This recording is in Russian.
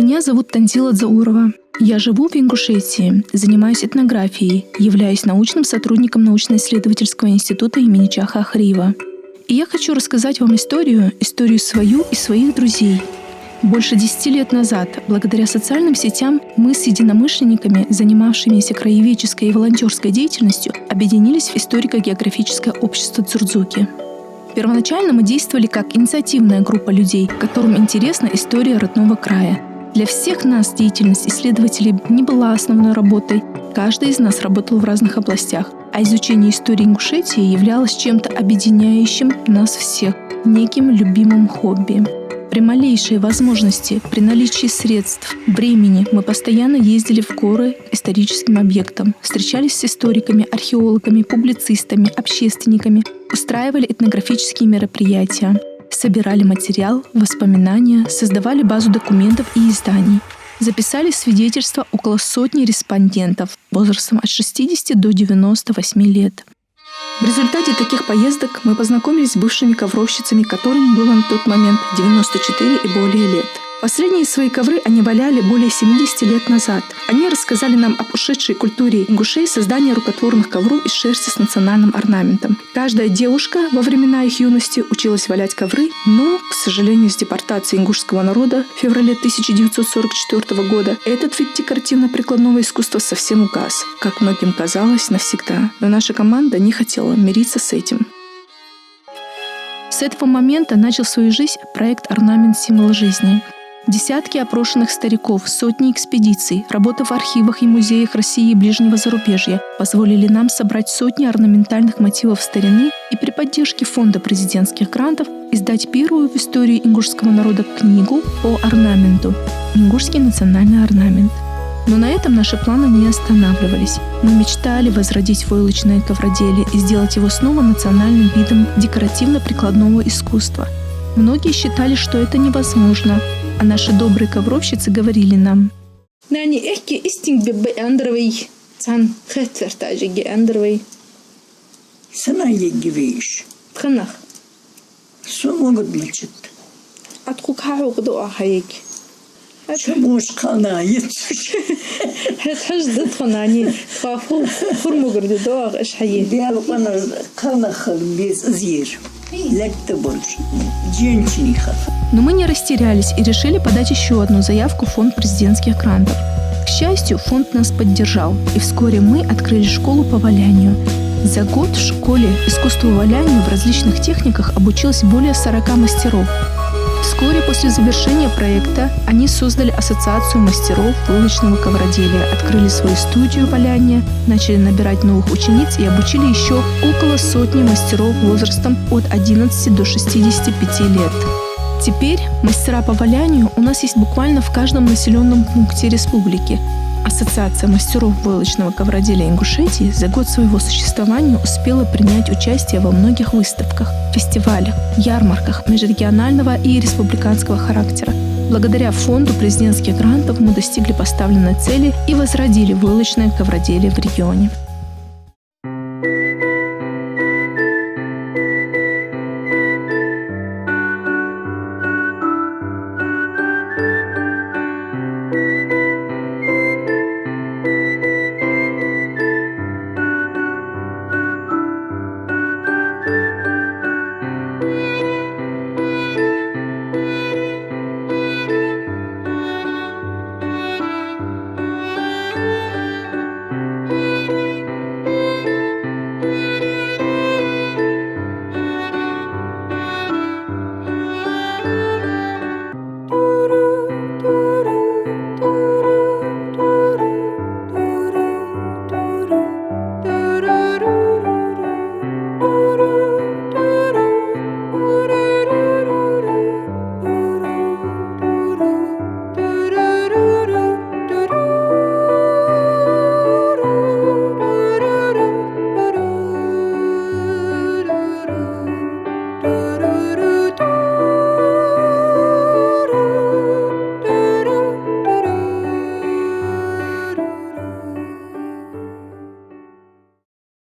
Меня зовут Танзила Дзаурова. Я живу в Ингушетии, занимаюсь этнографией, являюсь научным сотрудником научно-исследовательского института имени Чаха Ахриева. И я хочу рассказать вам историю свою и своих друзей. Больше 10 лет назад, благодаря социальным сетям, мы с единомышленниками, занимавшимися краеведческой и волонтерской деятельностью, объединились в историко-географическое общество Дзурдзуки. Первоначально мы действовали как инициативная группа людей, которым интересна история родного края. Для всех нас деятельность исследователей не была основной работой. Каждый из нас работал в разных областях, а изучение истории Ингушетии являлось чем-то объединяющим нас всех, неким любимым хобби. При малейшей возможности, при наличии средств, времени мы постоянно ездили в горы к историческим объектам, встречались с историками, археологами, публицистами, общественниками, устраивали этнографические мероприятия, собирали материал, воспоминания, создавали базу документов и изданий. Записали свидетельства около сотни респондентов возрастом от 60 до 98 лет. В результате таких поездок мы познакомились с бывшими ковровщицами, которым было на тот момент 94 и более лет. Последние свои ковры они валяли более 70 лет назад. Они рассказали нам об ушедшей культуре ингушей создания рукотворных ковров из шерсти с национальным орнаментом. Каждая девушка во времена их юности училась валять ковры, но, к сожалению, с депортацией ингушского народа в феврале 1944 года этот вид декоративно-прикладного искусства совсем угас, как многим казалось, навсегда. Но наша команда не хотела мириться с этим. С этого момента начал свою жизнь проект «Орнамент. Символ жизни». Десятки опрошенных стариков, сотни экспедиций, работа в архивах и музеях России и ближнего зарубежья позволили нам собрать сотни орнаментальных мотивов старины и при поддержке фонда президентских грантов издать первую в истории ингушского народа книгу по орнаменту «Ингушский национальный орнамент». Но на этом наши планы не останавливались. Мы мечтали возродить войлочное ковроделие и сделать его снова национальным видом декоративно-прикладного искусства. Многие считали, что это невозможно, а наши добрые ковровщицы говорили нам: Но мы не растерялись и решили подать еще одну заявку в фонд президентских грантов. К счастью, фонд нас поддержал, и вскоре мы открыли школу по валянию. За год в школе искусству валянию в различных техниках обучилось более 40 мастеров. Вскоре после завершения проекта они создали ассоциацию мастеров войлочного ковроделия, открыли свою студию валяния, начали набирать новых учениц и обучили еще около сотни мастеров возрастом от 11 до 65 лет. Теперь мастера по валянию у нас есть буквально в каждом населенном пункте республики. Ассоциация мастеров войлочного ковроделия Ингушетии за год своего существования успела принять участие во многих выставках, фестивалях, ярмарках межрегионального и республиканского характера. Благодаря фонду президентских грантов мы достигли поставленной цели и возродили войлочное ковроделие в регионе.